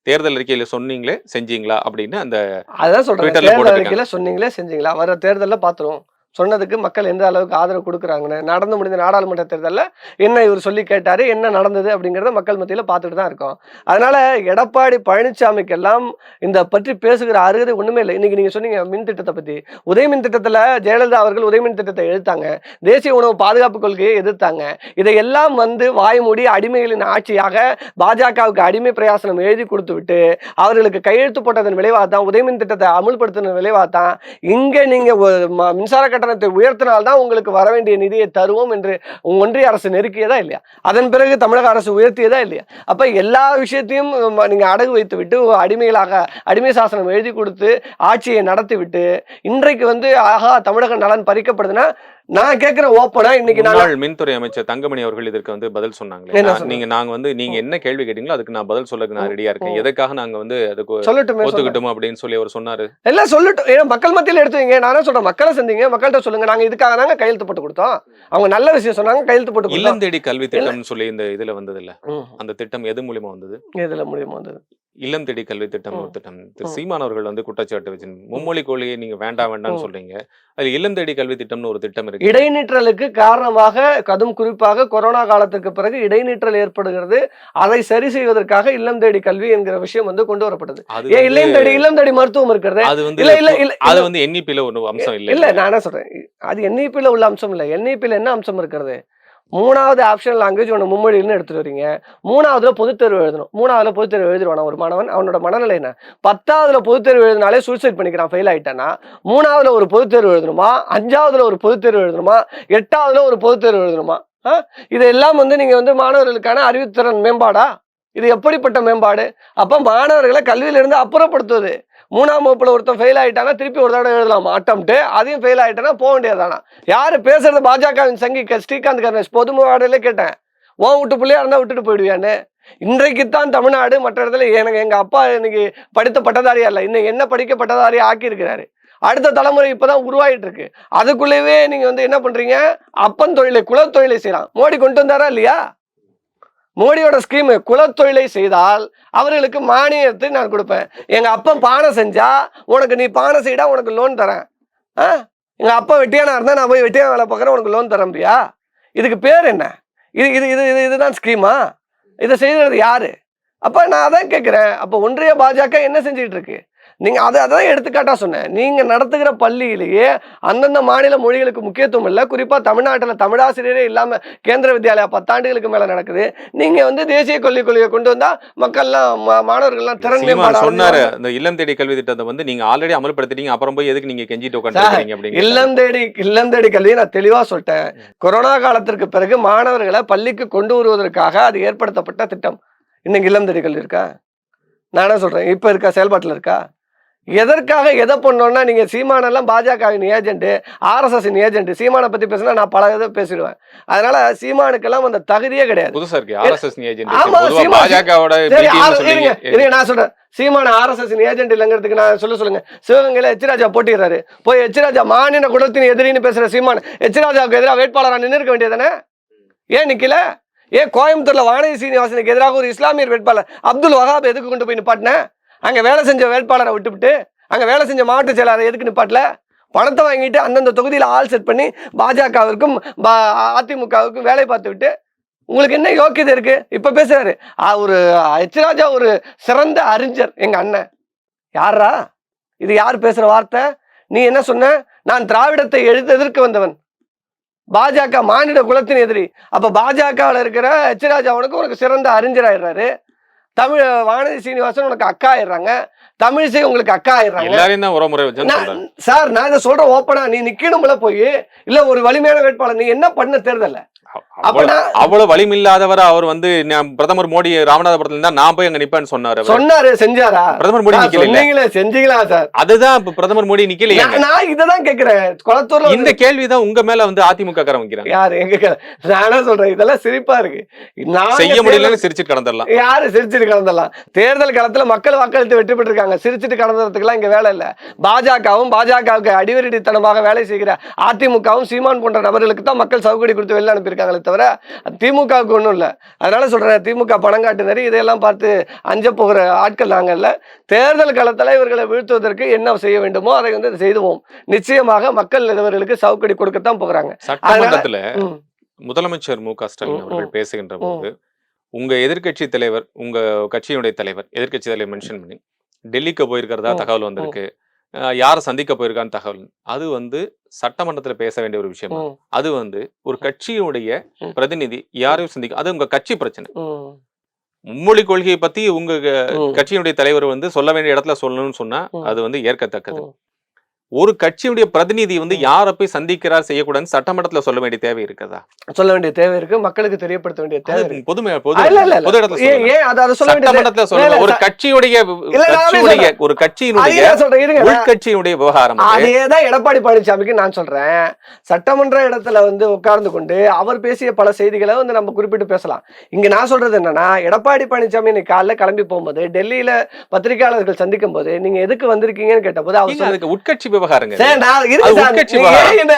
தேர்தல் அறிக்கையில சொன்னீங்களே செஞ்சீங்களா அப்படின்னு அந்த அதான் சொல்றேன், சொன்னீங்களே செஞ்சீங்களா, வர தேர்தலில் பாத்துருவோம். சொன்னதுக்கு மக்கள் எந்த அளவுக்கு ஆதரவு கொடுக்குறாங்கன்னு. நடந்து முடிந்த நாடாளுமன்ற தேர்தலில் என்ன இவர் சொல்லி கேட்டாரு, என்ன நடந்தது அப்படிங்கிறத மக்கள் மத்தியில் பார்த்துட்டு தான் இருக்கோம். அதனால எடப்பாடி பழனிசாமிக்கெல்லாம் இந்த பற்றி பேசுகிற அருகதை ஒண்ணுமே இல்லை. இன்னைக்கு நீங்க சொன்னீங்க மின் திட்டத்தை பத்தி. உதயமின் திட்டத்துல ஜெயலலிதா அவர்கள் உதயமின் திட்டத்தை எதிர்த்தாங்க, தேசிய உணவு பாதுகாப்பு கொள்கையை எதிர்த்தாங்க. இதையெல்லாம் வாய் மூடி அடிமைகளின் ஆட்சியாக பாஜகவுக்கு அடிமை பிரயாசனம் எழுதி கொடுத்து விட்டு அவர்களுக்கு கையெழுத்து போட்டதன் விளைவாகத்தான், உதயமின் திட்டத்தை அமுல்படுத்தின விளைவாகத்தான் இங்க நீங்க மின்சார கட்டணத்தை உயர்த்தினால்தான் உங்களுக்கு வர வேண்டிய நிதியை தருவோம் என்று ஒன்றிய அரசு நெருக்கியதா இல்லையா? அதன் பிறகு தமிழக அரசு உயர்த்தியதா இல்லையா? அப்ப எல்லா விஷயத்தையும் நீங்க அடகு வைத்து விட்டு அடிமைகளாக அடிமை சாசனம் எழுதி கொடுத்து ஆட்சியை நடத்தி விட்டு இன்றைக்கு ஆகா தமிழக நலன் பறிக்கப்படுதுன்னா நான் கேக்குற ஓப்பனா இன்னைக்கு நான் முன்னாள் மின்துறை அமைச்சர் தங்கமணி அவர்கள் இதற்கு வந்து பதில் சொன்னாங்களே. என்ன சொன்னாங்க? நாங்க வந்து நீங்க என்ன கேள்வி கேட்டீங்களோ அதுக்கு நான் பதில் சொல்லக்கு நான் ரெடியா இருக்கேன். எதுக்காக நாங்க வந்து அதுக்கு சொல்லட்டுமே ஒத்துக்கிட்டோம் அப்படின்னு சொல்லி அவர் சொன்னாரு. எல்லாம் சொல்லட்டும். ஏன்னா மக்கள் மத்தியில எடுத்து வைங்க. நானே சொல்றேன், மக்களை சந்திங்க, மக்கள்கிட்ட சொல்லுங்க. நாங்க இதுக்காக தாங்க கையெழுத்து போட்டு கொடுத்தோம். அவங்க நல்ல விஷயம் சொன்னாங்க, கையெழுத்து போட்டு கொடுத்தோம். இல்லம் தேடி கல்வி திட்டம்னு சொல்லி இந்த இதுல வந்தது இல்ல, அந்த திட்டம் எது மூலியமா வந்தது? இதுல முடியுமா வந்தது? இல்லம் தேடி கல்வி திட்டம் ஒரு திட்டம். திரு சீமான் அவர்கள் வந்து குற்றச்சாட்டு வச்சு மும்மொழி கொள்கையை நீங்க வேண்டாம்னு சொல்றீங்க. அது இல்லம் தேடி கல்வி திட்டம்னு ஒரு திட்டம் இருக்கு. இடைநிற்றலுக்கு காரணமாக, அதுவும் குறிப்பாக கொரோனா காலத்துக்கு பிறகு இடைநிற்றல் ஏற்படுகிறது. அதை சரி செய்வதற்காக இல்லம் தேடி கல்வி என்கிற விஷயம் வந்து கொண்டு வரப்பட்டது. ஏன் இல்லம் தேடி மருத்துவம் இருக்கிறது? அது வந்து அது வந்து என்இபில ஒரு அம்சம் இல்ல. இல்ல நான் என்ன சொல்றேன், அது என்இபில உள்ள அம்சம் இல்ல. என்இபில என்ன அம்சம் இருக்கிறது? 3வது ஆப்ஷனல் லாங்குவேஜ் ஒன்று மும்மொழின்னு எடுத்துட்டு வரீங்க. 3வதுல பொதுத்தேர்வு எழுதணும். 3வதுல பொதுத்தேர்வு எழுதிடுவானா ஒரு மாணவன்? அவனோட மனநிலை என்ன? 10வதுல பொதுத்தேர்வு எழுதினாலே சூசைட் பண்ணிக்கிறான், ஃபெயில் ஆயிட்டானா. 3வதுல ஒரு பொதுத்தேர்வு எழுதணுமா? 5வதுல ஒரு பொதுத்தேர்வு எழுதணுமா? 8வதுல ஒரு பொதுத்தேர்வு எழுதணுமா? இதெல்லாம் வந்து நீங்க வந்து மாணவர்களுக்கான அறிவுத்திறன் மேம்பாடா? இது எப்படிப்பட்ட மேம்பாடு? அப்ப மாணவர்களை கல்வியிலிருந்து அப்புறப்படுத்துவது. 3ஆம் வகுப்புல ஒருத்தன் ஃபெயில் ஆயிட்டானா திருப்பி ஒரு தடவை எழுதலாமா அட்டம்ப்ட்? அதையும் ஃபெயில் ஆயிட்டானா போக வேண்டியதானா? யாரு பேசுறது? பாஜகவின் சங்கி ஸ்ரீகாந்த் கணேஷ் பொது முகாடையில கேட்டேன், உன் விட்டு பிள்ளையா இருந்தா விட்டுட்டு போயிடுவியான்னு. இன்றைக்குத்தான் தமிழ்நாடு மற்ற இடத்துல எனக்கு எங்க அப்பா இன்னைக்கு படித்த பட்டதாரியா இல்ல, இன்னும் என்ன படிக்க பட்டதாரியா ஆக்கி இருக்கிறாரு. அடுத்த தலைமுறை இப்பதான் உருவாயிட்டு இருக்கு. அதுக்குள்ளேயே நீங்க வந்து என்ன பண்றீங்க? அப்பன் தொழிலை, குலத்தொழிலை செய்யலாம். மோடி கொண்டு வந்தாரா இல்லையா? மோடியோட ஸ்கீம் குலத்தொழிலை செய்தால் அவர்களுக்கு மானியத்தை நான் கொடுப்பேன். எங்க அப்பன் பானை செஞ்சா உனக்கு நீ பானை செய்தா உனக்கு லோன் தரேன். எங்க அப்பா வெட்டியானா இருந்தா நான் போய் வெட்டியான வேலை பார்க்கறேன், உனக்கு லோன் தரம்பியா? இதுக்கு பேர் என்ன? இது இது இது இதுதான் ஸ்கீமா? இதை செய்யறது யாரு? அப்ப நான் அதான் கேட்கிறேன். அப்ப ஒன்றிய பாஜக என்ன செஞ்சுட்டு இருக்கு? நீங்க அதான் எடுத்துக்காட்டா சொன்னேன். நீங்க நடத்துகிற பள்ளியிலேயே அந்தந்த மாநில மொழிகளுக்கு முக்கியத்துவம் இல்லை. குறிப்பா தமிழ்நாட்டில் தமிழாசிரியரே இல்லாம கேந்திர வித்யாலயா 10 ஆண்டுகளுக்கு மேல நடக்குது. நீங்க வந்து தேசிய கல்விக் கொள்கையை கொண்டு வந்தா மக்கள்லாம் மாணவர்கள்லாம் திறன் மேம்பாடு சொன்னாரு. இந்த இல்லம் தேடி கல்வி திட்டத்தை வந்து நீங்க ஆல்ரெடி அமல்படுத்திட்டீங்க, அப்புறம் போய் எதுக்கு நீங்க கெஞ்சிட்டு உட்கார்ந்துருக்கீங்க அப்படிங்க. இல்லம் தேடி கல்வி நான் தெளிவா சொல்லிட்டேன். கொரோனா காலத்திற்கு பிறகு மாணவர்களை பள்ளிக்கு கொண்டு வருவதற்காக அது ஏற்படுத்தப்பட்ட திட்டம். இன்னைக்கு இல்லம் தேடி கல்வி இருக்கா? நானே சொல்றேன், இப்ப இருக்கா? செயல்பாட்டில் இருக்கா? எதற்காக எதை பண்ணோம்னா, நீங்க சீமானெல்லாம் பாஜகவின் ஏஜென்ட், RSSின் ஏஜென்ட். சீமானை பத்தி பேசினா நான் பல இதை பேசிடுவேன். அதனால சீமானுக்கெல்லாம் அந்த தகுதியே கிடையாது. புதுசா இருக்கு RSS ஏஜென்ட். ஆமா, பாஜகவோட நான் சொல்றேன், சீமான RSSின் ஏஜென்ட் இல்லங்கிறதுக்கு நான் சொல்லுங்க. சிவகங்கையில எச்ராஜா போட்டிடுறாரு. போய் எச்ராஜா மாநில குலத்தின் எதிரின்னு பேசுற சீமான் எச்ராஜாவுக்கு எதிராக வேட்பாளராக நின்று இருக்க வேண்டியதானே? ஏன் நிக்கல? ஏன் கோயம்புத்தூர்ல வானதி சீனிவாசனுக்கு எதிராக ஒரு இஸ்லாமியர் வேட்பாளர் அப்துல் வஹாப் எதுக்கு கொண்டு போய் நிப்பாட்டின? அங்க வேலை செஞ்ச வேட்பாளரை விட்டுவிட்டு அங்க வேலை செஞ்ச மாவட்ட செயலாளரை எதுக்கு நிப்பாட்டல? பணத்தை வாங்கிட்டு அந்தந்த தொகுதியில ஆள் செட் பண்ணி பாஜகவிற்கும் அதிமுகவுக்கும் வேலை பார்த்து விட்டு உங்களுக்கு என்ன யோக்கியதை இருக்கு? இப்ப பேசுறாரு ஒரு எச்ராஜா ஒரு சிறந்த அறிஞர். எங்க அண்ணன் யாரா? இது யார் பேசுற வார்த்தை? நீ என்ன சொன்ன? நான் திராவிடத்தை எதிர்க்க வந்தவன், பாஜக மாநில குலத்தின் எதிரி. அப்ப பாஜகவில் இருக்கிற எச்ராஜாவுக்கு உனக்கு சிறந்த அறிஞராயிடுறாரு. தமிழ் வானதி சீனிவாசன் உனக்கு அக்கா ஆயிடுறாங்க. தமிழிசை உங்களுக்கு அக்கா ஆயிடுறாங்க. சார் நான் இதை சொல்றேன் ஓப்பனா, நீ நிக்கணும்ல போய். இல்ல ஒரு வலிமையான வேட்பாளர் நீ என்ன பண்ண தேர்தல்ல? அவ்வளவு வலிமில்லாதவர் அவர் வந்து பிரதமர் மோடி ராமநாதபுரத்துல இருந்தா நான் போய் அங்க நிப்பேன்னு சொன்னாரு. செஞ்சாரா? பிரதமர் மோடி நிக்கல. செஞ்சீங்களா சார்? அதுதான் பிரதமர் மோடி நிக்கலையா? நான் இததான் கேக்குறேன். குளத்தூர்ல இந்த கேள்விதான் உங்க மேல வந்து அதிமுக காரன் வைக்கிறாங்க. யாரு? எங்க நானே சொல்றேன், இதெல்லாம் சிரிப்பா இருக்கு. நான் செய்ய முடியலன்னு சிரிச்சுட்டு கடந்துடலாம். யாரு சிரிச்சுட்டு கடந்துடலாம்? தேர்தல் காலத்துல மக்கள் வாக்களித்து வெற்றி பெற்றிருக்காங்க. சிரிச்சுட்டு கடந்துறதுக்கு எல்லாம் இங்க வேலை இல்ல. பாஜகவுக்கு அடிவருடித்தனமாக வேலை செய்கிற அதிமுகவும் சீமான் போன்ற நபர்களுக்கு தான் மக்கள் சவுக்கடி கொடுத்து வெளில அனுப்பியிருக்காங்க தவிர திமுகவுக்கு ஒன்றும் இல்லை. அதனால சொல்றேன், திமுக பணம் காட்டுனரி இதையெல்லாம் பார்த்து அஞ்ச போகிற ஆட்கள் நாங்கள்ல. தேர்தல் காலத்தில் இவர்களை வீழ்த்துவதற்கு என்ன செய்ய வேண்டுமோ அதை வந்து செய்துவோம். நிச்சயமாக மக்கள் இவர்களுக்கு சவுக்கடி கொடுக்கத்தான் போகிறாங்க. சட்டமன்றத்துல முதலமைச்சர் மு.க. ஸ்டாலின் அவர்கள் பேசுகின்ற போது உங்க எதிர்கட்சி தலைவர், உங்க கட்சியினுடைய தலைவர், எதிர்கட்சி தலைவர் மென்ஷன் பண்ணி டெல்லிக்கு போயிருக்கிறதா தகவல் வந்திருக்கு, யாரை சந்திக்க போயிருக்கான்னு தகவல். அது வந்து சட்டமன்றத்துல பேச வேண்டிய ஒரு விஷயம். அது வந்து ஒரு கட்சியுடைய பிரதிநிதி யாரையும் சந்திக்க, அது உங்க கட்சி பிரச்சனை. மும்மொழி கொள்கையை பத்தி உங்க கட்சியினுடைய தலைவர் வந்து சொல்ல வேண்டிய இடத்துல சொல்லணும்னு சொன்னா அது வந்து ஏற்கத்தக்கது. ஒரு கட்சியுடைய பிரதிநிதி வந்து யாரை போய் சந்திக்கிறார் செய்யக்கூடாதுன்னு சட்டமன்றத்துல சொல்ல வேண்டிய தேவை இருக்குதா? சொல்ல வேண்டிய தேவை இருக்கு, மக்களுக்கு தெரியப்படுத்த வேண்டிய தேவை அது இருக்கு. பொது இல்ல, பொது இடத்துல சொல்லலாம். ஏன் அதை சொல்ல வேண்டிய சட்டமன்றத்துல சொல்லலாம். ஒரு கட்சியுடைய ஒரு கட்சியினுடைய உள்கட்சியினுடைய விவகாரம். அதேதான் எடப்பாடி பழனிசாமிக்கு நான் சொல்றேன். சட்டமன்ற இடத்துல வந்து உட்கார்ந்து கொண்டு அவர் பேசிய பல செய்திகளை வந்து நம்ம குறிப்பிட்டு பேசலாம். இங்க நான் சொல்றது என்னன்னா, எடப்பாடி பழனிசாமி இன்னைக்கு காலைல கிளம்பி போகும்போது டெல்லியில பத்திரிகையாளர்கள் சந்திக்கும் போது நீங்க எதுக்கு வந்திருக்கீங்கன்னு கேட்டபோது அவர் உட்கட்சி விவகாரங்க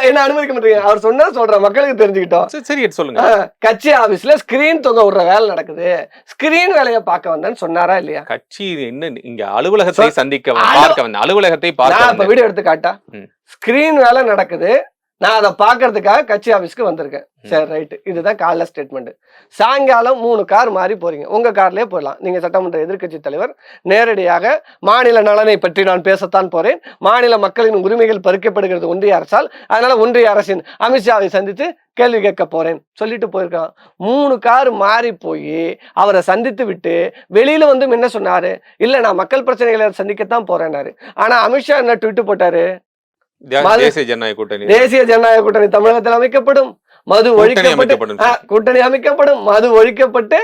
என்ன அனுமதிக்க மாட்டீங்க. அவர் சொன்னா சொல்ற மக்களுக்கு தெரிஞ்சுக்கிட்டோம். சரி சொல்லுங்க. கட்சி ஆபீஸ்ல ஸ்கிரீன் தொங்க விடுற வேலை நடக்குது, ஸ்கிரீன் வேலையை பார்க்க வந்தேன்னு சொன்னாரா இல்லையா? கட்சி என்ன இங்க அலுவலகத்தை சந்திக்க பார்க்க வந்த அலுவலகத்தை பார்க்க வீடியோ எடுத்து காட்டா ஸ்கிரீன் வேலை நடக்குது, நான் அதை பாக்குறதுக்காக கட்சி ஆபீஸ்க்கு வந்திருக்கேன். சரி ரைட்டு, இதுதான் காலைல ஸ்டேட்மெண்ட். சாயங்காலம் 3 கார் மாறி போறீங்க, உங்க கார்லயே போயிடலாம். நீங்க சட்டமன்ற எதிர்க்கட்சி தலைவர் நேரடியாக மாநில நலனை பற்றி நான் பேசத்தான் போறேன், மாநில மக்களின் உரிமைகள் பறிக்கப்படுகிறது ஒன்றிய அரசால், அதனால ஒன்றிய அரசின் அமித்ஷாவை சந்தித்து கேள்வி கேட்க போறேன் சொல்லிட்டு போயிருக்கான். 3 கார் மாறி போய் அவரை சந்தித்து விட்டு வெளியில வந்து என்ன சொன்னாரு, இல்ல நான் மக்கள் பிரச்சனைகளை சந்திக்கத்தான் போறேன்னாரு. ஆனா அமித்ஷா என்ன ட்வீட் போட்டாரு, தேசிய ஜனநாயக கூட்டணி தமிழகத்தில் அமைக்கப்படும், மது ஒழிக்கப்படும், கூட்டணி அமைக்கப்படும், மது ஒழிக்கப்பட்டு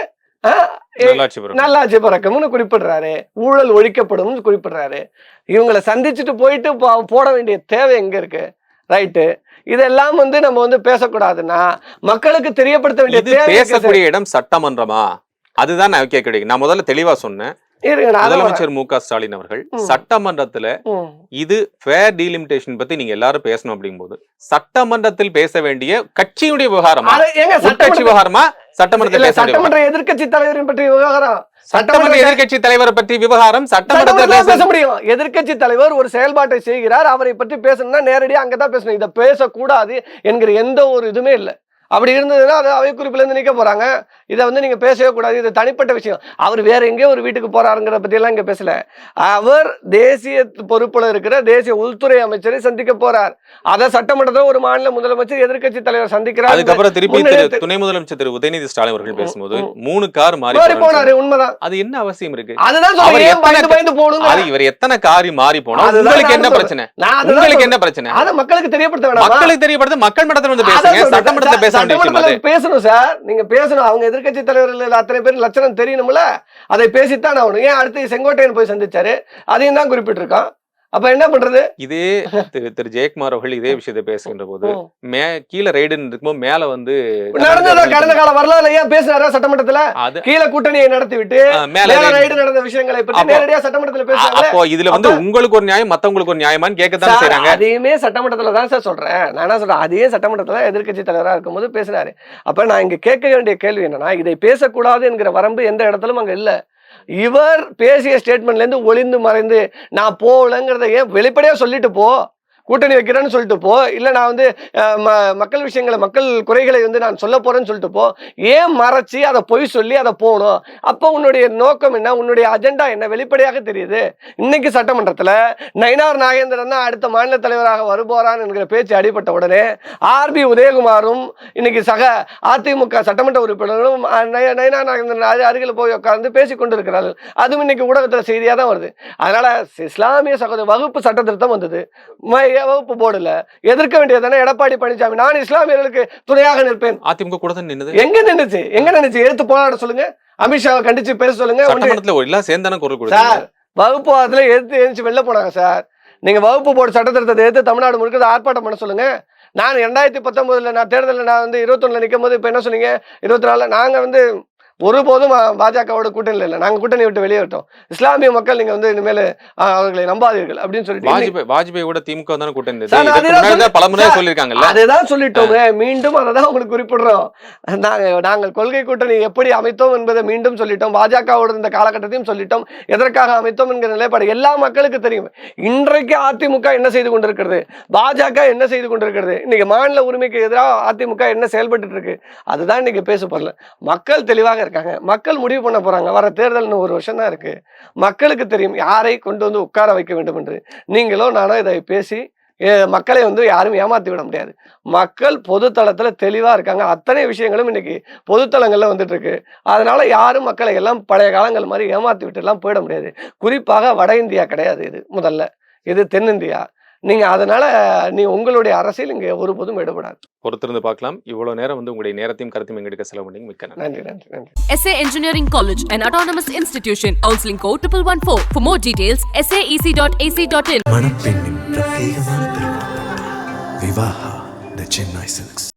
நல்லாட்சி பிறக்கும்னு குறிப்பிடுறாரு, ஊழல் ஒழிக்கப்படும் குறிப்பிடுறாரு. இவங்களை சந்திச்சுட்டு போயிட்டு போட வேண்டிய தேவை எங்க இருக்கு? ரைட்டு, இதெல்லாம் வந்து நம்ம வந்து பேசக்கூடாதுன்னா மக்களுக்கு தெரியப்படுத்த வேண்டிய தேவை. பேசக்கூடிய இடம் சட்டமன்றமா? அதுதான் நான் கேட்க. நான் முதல்ல தெளிவா சொன்னேன். முதலமைச்சர் மு.க. ஸ்டாலின் அவர்கள் சட்டமன்றத்துல இது ஃபேர் டீலிமிட்டேஷன் பத்தி நீங்க எல்லாரும் பேசணும் அப்படிங்கும்போது சட்டமன்றத்தில் பேச வேண்டிய கட்சியுடைய விவகாரமா, கட்சி விவகாரமா, சட்டமன்ற எதிர்கட்சி தலைவரின் பற்றி விவகாரம், சட்டமன்ற எதிர்கட்சி தலைவரை பற்றி விவகாரம் சட்டமன்றத்தில் பேச முடியும். எதிர்கட்சி தலைவர் ஒரு செயல்பாட்டை செய்கிறார், அவரை பற்றி பேசணும்னா நேரடியா அங்கதான் பேசணும். இதை பேசக்கூடாது என்கிற எந்த ஒரு இதுவுமே இல்லை. அப்படி இருந்ததுன்னா அது அவை குறிப்பில இருந்து நீக்க போறாங்க. இதை வந்து நீங்க பேசவே கூடாது, இது தனிப்பட்ட விஷயம். அவர் வேற எங்கேயோ ஒரு வீட்டுக்கு போறாருங்கிற பத்தி எல்லாம் இங்க பேசல. அவர் தேசிய பொறுப்புல இருக்கிற தேசிய உள்துறை அமைச்சரை சந்திக்க போறார். அதை சட்டமன்றத்தில் ஒரு மாநில முதலமைச்சர் எதிர்கட்சி தலைவர் சந்திக்கிறார். அதுக்கப்புறம் திருப்பி துணை முதலமைச்சர் திரு உதயநிதி ஸ்டாலின் அவர்கள் பேசும்போது 3 கார் மாறி போனாரு. உண்மைதான். அது என்ன அவசியம் இருக்கு? அதுதான் பயந்து போகணும். இவர் எத்தனை கார் மாறி போனா உங்களுக்கு என்ன பிரச்சனை? உங்களுக்கு என்ன பிரச்சனை? அதை மக்களுக்கு தெரியப்படுத்த வேண்டாம். மக்களுக்கு தெரியப்படுத்த மக்கள் மன்றத்தில் வந்து பேசுங்க, சட்டமன்றத்தில் பேச பேசணும் சார். நீங்க பேசணும். அவங்க எதிர்கட்சி தலைவர்கள் அத்தனை பேர் லட்சணம் தெரியணும்ல, அதை பேசித்தான் ஆகணும். ஏன் அடுத்து செங்கோட்டையன் போய் சந்திச்சாரு, அதையும் தான் குறிப்பிட்டிருக்கான். அப்ப என்ன பண்றது? இதே திரு ஜெயக்குமார் அவர்கள் இதே விஷயத்தை பேசுகின்ற போது கீழே ரைடுன்னு இருக்கும்போது மேல வந்து நடந்ததா கடந்த கால வரலாறு ஏன் பேசுறாரா சட்டமன்றத்துல? கீழே கூட்டணியை நடத்திவிட்டு மேல ரைடு நடந்த விஷயங்களை பற்றி நேரடியா சட்டமன்றத்துல பேசுறாங்க. அப்போ இதுல வந்து உங்களுக்கு ஒரு நியாயம் மத்தவங்களுக்கு ஒரு நியாயமான்னு கேட்கத்தான் செய்றாங்க. அதையுமே சட்டமன்றத்துல தான் சார் சொல்றேன். நான் என்ன சொல்றேன், அதே சட்டமன்றத்துல எதிர்கட்சி தலைவரா இருக்கும்போது பேசுறாரு. அப்ப நான் இங்க கேட்க வேண்டிய கேள்வி என்னன்னா, இதை பேசக்கூடாது என்கிற வரம்பு எந்த இடத்திலும் அங்க இல்ல. இவர் பேசிய ஸ்டேட்மெண்ட்ல இருந்து ஒளிந்து மறைந்து நான் போகலங்கிறத ஏன் வெளிப்படையா சொல்லிட்டு போ, கூட்டணி வைக்கிறேன்னு சொல்லிட்டு போ, இல்ல நான் வந்து மக்கள் விஷயங்களை மக்கள் குறைகளை வந்து நான் சொல்ல போறேன்னு சொல்லிட்டு போ. ஏன் மறைச்சி அதை பொய் சொல்லி அதை போகணும்? அப்போ உன்னுடைய நோக்கம் என்ன, உன்னுடைய அஜெண்டா என்ன வெளிப்படையாக தெரியுது. இன்னைக்கு சட்டமன்றத்துல நயினார் நாகேந்திரன் தான் அடுத்த மாநில தலைவராக வருபோறான் என்கிற பேச்சு அடிபட்ட உடனே ஆர்பி உதயகுமாரும் இன்னைக்கு சக அதிமுக சட்டமன்ற உறுப்பினரும் நயினார் நாகேந்திரன் அருகில் போய் உட்கார்ந்து பேசிக் கொண்டிருக்கிறார்கள். அதுவும் இன்னைக்கு ஊடகத்துல செய்தியா தான் வருது. அதனால இஸ்லாமிய சகோதர வகுப்பு சட்ட திருத்தம் வந்தது, வகுப்பு போர்டுல எதிர்க்க வேண்டியதானே எடப்பாடி பழனிசாமி. நான் இஸ்லாமியர்களுக்கு துணையாக நிற்பேன். அதிமுக கூட தான் நின்னுது. எங்க நின்னுச்சு எடுத்து போராட சொல்லுங்க, அமித்ஷாவை கண்டிச்சு பேச சொல்லுங்க. சார் வகுப்புவாதத்துல எதிர்த்து வெளில போனாங்க சார். நீங்க வகுப்பு போர்டு சட்ட திருத்தத்தை எடுத்து தமிழ்நாடு முழுக்க ஆர்ப்பாட்டம் பண்ண சொல்லுங்க. நான் 2019 நான் தேர்தலில் நான் வந்து 21 நிற்கும் போது இப்ப என்ன சொன்னீங்க, 24 நாங்க வந்து ஒருபோதும் பாஜகவோட கூட்டணியில் இல்லை, நாங்க கூட்டணி விட்டு வெளியேற்றோம். இஸ்லாமிய மக்கள் நீங்க வந்து இனிமேல் அவர்களை நம்பாதீர்கள் அப்படின்னு சொல்லிட்டு வாஜ்பாயோட திமுக தான கூட்டணி சொல்லிருக்காங்க. அதுதான் சொல்லிட்டோங்க, மீண்டும் அதைதான் உங்களுக்கு குறிப்பிடுறோம். நாங்கள் கொள்கை கூட்டணி எப்படி அமைத்தோம் என்பதை மீண்டும் சொல்லிட்டோம். பாஜகவோட இந்த காலகட்டத்தையும் சொல்லிட்டோம், எதற்காக அமைத்தோம் என்கிற நிலைப்பாடு எல்லா மக்களுக்கு தெரியும். இன்றைக்கு அதிமுக என்ன செய்து கொண்டிருக்கிறது, பாஜக என்ன செய்து கொண்டிருக்கிறது, இன்னைக்கு மாநில உரிமைக்கு எதிராக அதிமுக என்ன செயல்பட்டு இருக்கு, அதுதான் இன்னைக்கு பேச போறல. மக்கள் தெளிவாக இருக்காங்க, மக்கள் முடிவு பண்ண போறாங்க. வர தேர்தல் 1 வருஷம் தான் இருக்கு. மக்களுக்கு தெரியும் யாரை கொண்டு வந்து உட்கார வைக்க வேண்டும் என்று. நீங்களோ நானோ இதை பேசி மக்களை வந்து யாரும் ஏமாத்தி விட முடியாது. மக்கள் பொதுத்தளத்துல தெளிவா இருக்காங்க. அத்தனை விஷயங்களும் இன்னைக்கு பொதுத்தளங்கள்ல வந்துட்டு இருக்கு. அதனால யாரும் மக்களை எல்லாம் பழைய காலங்கள் மாதிரி ஏமாத்தி விட்டு எல்லாம் போயிட முடியாது. குறிப்பாக வட இந்தியா கிடையாது இது, முதல்ல இது தென்னிந்தியா. நீங்க அதனால நீ உங்களுடைய அரசியல் இங்க ஒருபோதும் ஈடுபடாது. பொறுத்திருந்து பார்க்கலாம். இவ்வளவு நேரம் உங்களுடைய நேரத்தையும் கருத்தையும் எங்களுக்கு செலவு பண்ணி மிக்க நன்றி. நன்றி நன்றி நன்றி. SA Engineering College, an autonomous institution. Counseling code 1114. For more details, saec.ac.in. மணப்பெண்ணின் பிரத்யேகமான திருமணம் விவாஹா தி சென்னை சில்க்ஸ்.